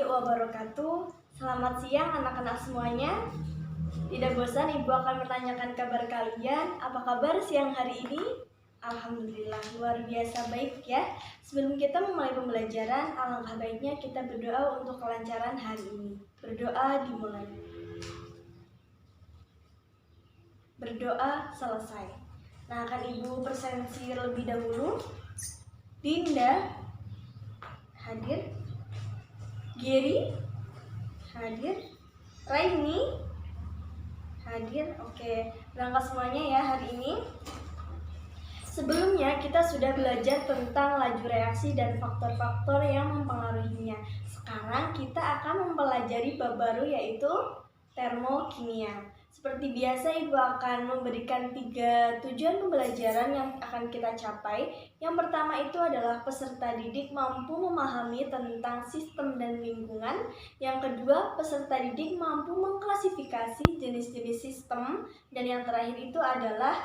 wabarakatuh. Selamat siang anak-anak semuanya. Tidak bosan Ibu akan menanyakan kabar kalian. Apa kabar siang hari ini? Alhamdulillah luar biasa baik ya. Sebelum kita memulai pembelajaran, alangkah baiknya kita berdoa untuk kelancaran hari ini. Berdoa dimulai. Berdoa selesai. Nah, akan Ibu presentasi lebih dahulu. Dinda hadir. Geri hadir. Raini hadir. Oke, berangkat semuanya ya hari ini. Sebelumnya kita sudah belajar tentang laju reaksi dan faktor-faktor yang mempengaruhinya. Sekarang kita akan mempelajari bab baru yaitu termokimia. Seperti biasa Ibu akan memberikan 3 tujuan pembelajaran yang akan kita capai. Yang pertama itu adalah peserta didik mampu memahami tentang sistem dan lingkungan. Yang kedua, peserta didik mampu mengklasifikasi jenis-jenis sistem. Dan yang terakhir itu adalah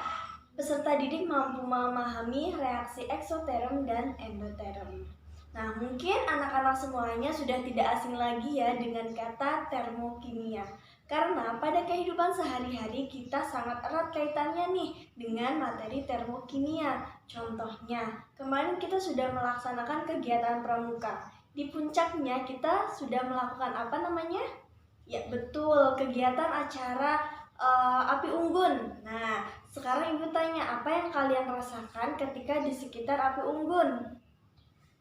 peserta didik mampu memahami reaksi eksoterm dan endoterm. Nah, mungkin anak-anak semuanya sudah tidak asing lagi ya dengan kata termokimia. Karena pada kehidupan sehari-hari kita sangat erat kaitannya nih dengan materi termokimia. Contohnya, kemarin kita sudah melaksanakan kegiatan pramuka. Di puncaknya kita sudah melakukan apa namanya? Ya betul, kegiatan acara api unggun. Nah, sekarang Ibu tanya, apa yang kalian rasakan ketika di sekitar api unggun?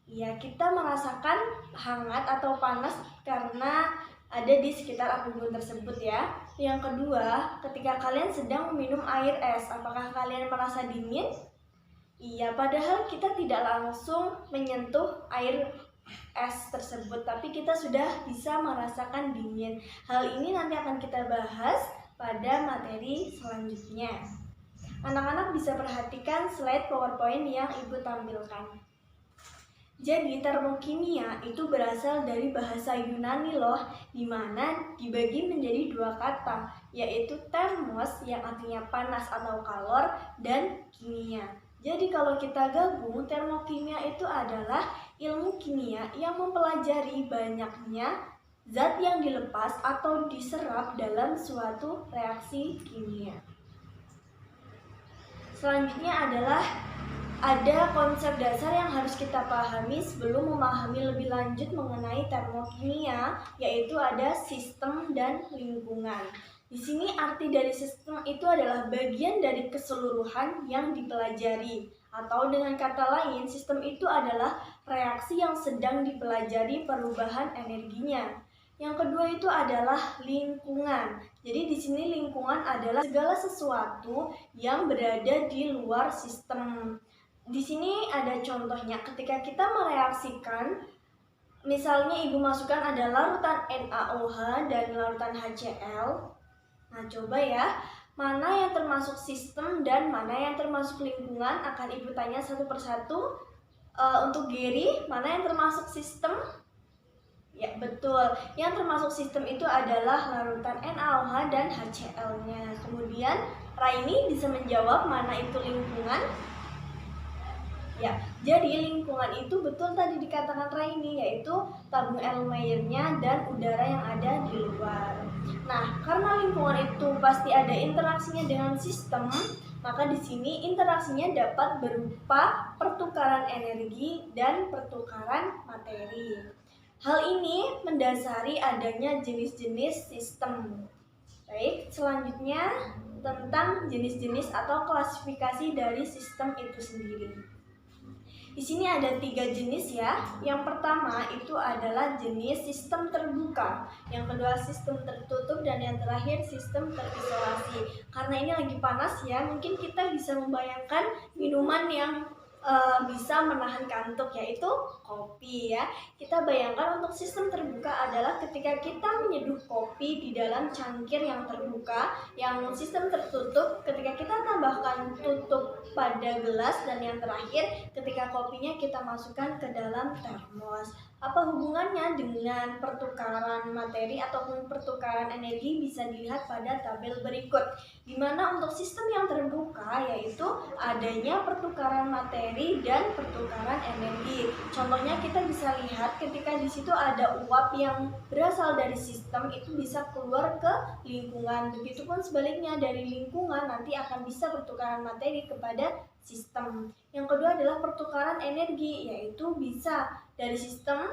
Ya, kita merasakan hangat atau panas karena ada di sekitar api unggun tersebut ya. Yang kedua, ketika kalian sedang meminum air es, apakah kalian merasa dingin? Iya, padahal kita tidak langsung menyentuh air es tersebut, tapi kita sudah bisa merasakan dingin. Hal ini nanti akan kita bahas pada materi selanjutnya. Anak-anak bisa perhatikan slide PowerPoint yang Ibu tampilkan. Jadi termokimia itu berasal dari bahasa Yunani loh, di mana dibagi menjadi 2 kata, yaitu termos yang artinya panas atau kalor dan kimia. Jadi kalau kita gabung, termokimia itu adalah ilmu kimia yang mempelajari banyaknya zat yang dilepas atau diserap dalam suatu reaksi kimia. Selanjutnya adalah ada konsep dasar yang harus kita pahami sebelum memahami lebih lanjut mengenai termokimia, yaitu ada sistem dan lingkungan. Di sini arti dari sistem itu adalah bagian dari keseluruhan yang dipelajari. Atau dengan kata lain, sistem itu adalah reaksi yang sedang dipelajari perubahan energinya. Yang kedua itu adalah lingkungan. Jadi di sini lingkungan adalah segala sesuatu yang berada di luar sistem. Di sini ada contohnya, ketika kita mereaksikan, misalnya Ibu masukkan ada larutan NaOH dan larutan HCl. Nah, coba ya, mana yang termasuk sistem dan mana yang termasuk lingkungan akan Ibu tanya satu persatu. Untuk Geri, mana yang termasuk sistem? Ya, betul. Yang termasuk sistem itu adalah larutan NaOH dan HCl-nya. Kemudian Raini bisa menjawab mana itu lingkungan? Ya, jadi lingkungan itu betul tadi dikatakan Raini, yaitu tabung Erlenmeyer-nya dan udara yang ada di luar. Nah, karena lingkungan itu pasti ada interaksinya dengan sistem, maka di sini interaksinya dapat berupa pertukaran energi dan pertukaran materi. Hal ini mendasari adanya jenis-jenis sistem. Baik, selanjutnya tentang jenis-jenis atau klasifikasi dari sistem itu sendiri. Di sini ada 3 jenis ya. Yang pertama itu adalah jenis sistem terbuka, yang kedua sistem tertutup, dan yang terakhir sistem terisolasi. Karena ini lagi panas ya, mungkin kita bisa membayangkan minuman yang bisa menahan kantuk, yaitu kopi ya. Kita bayangkan untuk sistem terbuka adalah ketika kita menyeduh kopi di dalam cangkir yang terbuka. Yang sistem tertutup ketika kita tambahkan tutup pada gelas, dan yang terakhir ketika kopinya kita masukkan ke dalam termos. Apa hubungannya dengan pertukaran materi ataupun pertukaran energi bisa dilihat pada tabel berikut. Di mana untuk sistem yang terbuka yaitu adanya pertukaran materi dan pertukaran energi. Contohnya kita bisa lihat ketika di situ ada uap yang berasal dari sistem itu bisa keluar ke lingkungan. Begitupun sebaliknya dari lingkungan nanti akan bisa pertukaran materi kepada sistem. Yang kedua adalah pertukaran energi, yaitu bisa dari sistem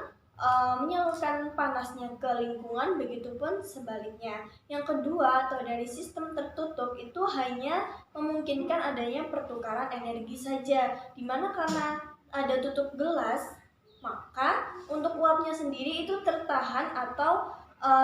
menyalurkan panasnya ke lingkungan, begitupun sebaliknya. Yang kedua atau dari sistem tertutup itu hanya memungkinkan adanya pertukaran energi saja, dimana karena ada tutup gelas, maka untuk uapnya sendiri itu tertahan atau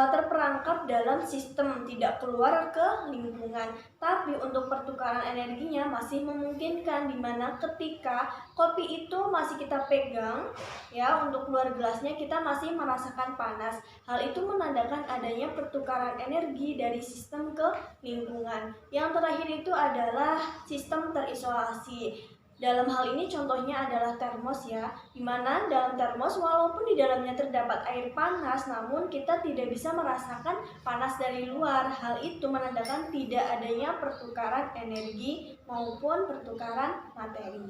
terperangkap dalam sistem, tidak keluar ke lingkungan. Tapi untuk pertukaran energinya masih memungkinkan, dimana ketika kopi itu masih kita pegang ya, untuk keluar gelasnya kita masih merasakan panas. Hal itu menandakan adanya pertukaran energi dari sistem ke lingkungan. Yang terakhir itu adalah sistem terisolasi. Dalam hal ini contohnya adalah termos ya, dimana dalam termos walaupun di dalamnya terdapat air panas, namun kita tidak bisa merasakan panas dari luar. Hal itu menandakan tidak adanya pertukaran energi maupun pertukaran materi.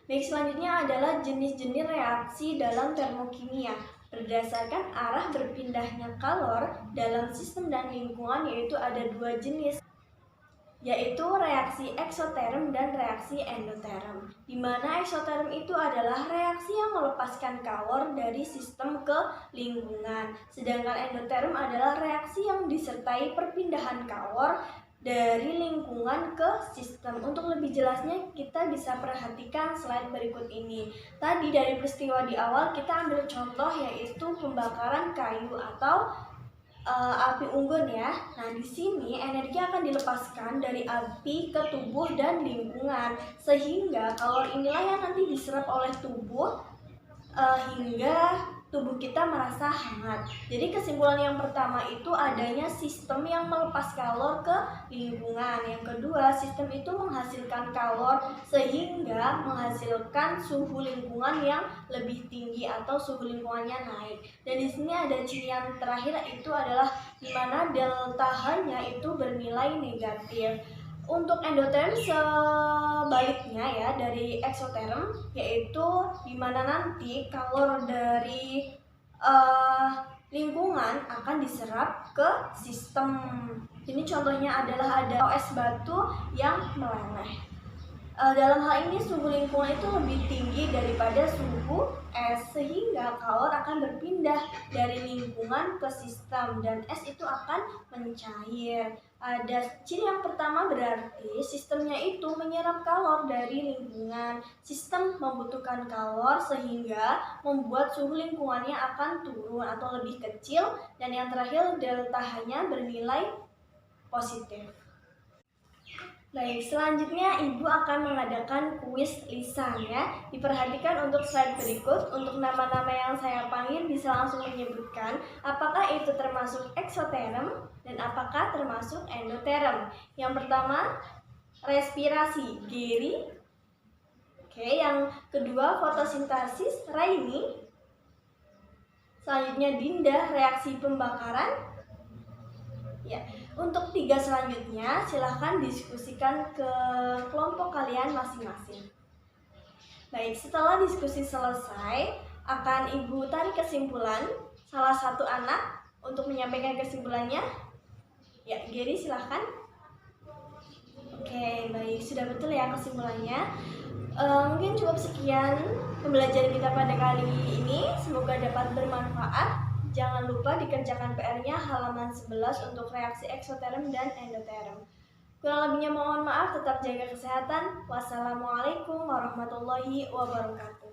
Baik, selanjutnya adalah jenis-jenis reaksi dalam termokimia. Berdasarkan arah berpindahnya kalor dalam sistem dan lingkungan, yaitu ada dua jenis, yaitu reaksi eksoterm dan reaksi endoterm. Di mana eksoterm itu adalah reaksi yang melepaskan kalor dari sistem ke lingkungan, sedangkan endoterm adalah reaksi yang disertai perpindahan kalor dari lingkungan ke sistem. Untuk lebih jelasnya kita bisa perhatikan slide berikut ini. Tadi dari peristiwa di awal kita ambil contoh yaitu pembakaran kayu atau api unggun ya. Nah, di sini energi akan dilepaskan dari api ke tubuh dan lingkungan, sehingga kalor inilah yang nanti diserap oleh tubuh hingga tubuh kita merasa hangat. Jadi kesimpulan yang pertama itu adanya sistem yang melepas kalor ke lingkungan. Yang kedua, sistem itu menghasilkan kalor sehingga menghasilkan suhu lingkungan yang lebih tinggi atau suhu lingkungannya naik. Dan di sini ada ciri yang terakhir itu adalah di mana delta H-nya itu bernilai negatif. Untuk endoterm sebaliknya ya dari eksoterm, yaitu dimana nanti kalor dari lingkungan akan diserap ke sistem. Ini contohnya adalah ada es batu yang meleleh. Dalam hal ini suhu lingkungan itu lebih tinggi daripada suhu es, sehingga kalor akan berpindah dari lingkungan ke sistem dan es itu akan mencair. Ada ciri yang pertama berarti sistemnya itu menyerap kalor dari lingkungan. Sistem membutuhkan kalor sehingga membuat suhu lingkungannya akan turun atau lebih kecil, dan yang terakhir delta H-nya bernilai positif. Baik, selanjutnya Ibu akan mengadakan kuis lisan ya. Diperhatikan untuk slide berikut. Untuk nama-nama yang saya panggil bisa langsung menyebutkan apakah itu termasuk eksoterm dan apakah termasuk endoterm. Yang pertama, respirasi, Geri. Oke, yang kedua fotosintesis, Raini. Selanjutnya Dinda, reaksi pembakaran. Ya, untuk 3 selanjutnya silahkan diskusikan ke kelompok kalian masing-masing. Baik, setelah diskusi selesai, akan Ibu tarik kesimpulan salah satu anak untuk menyampaikan kesimpulannya. Ya, Geri silahkan. Oke, baik, sudah betul ya kesimpulannya. Mungkin cukup sekian pembelajaran kita pada kali ini. Semoga dapat bermanfaat. Jangan lupa dikerjakan PR-nya halaman 11 untuk reaksi eksoterm dan endoterm. Kurang lebihnya mohon maaf, tetap jaga kesehatan. Wassalamualaikum warahmatullahi wabarakatuh.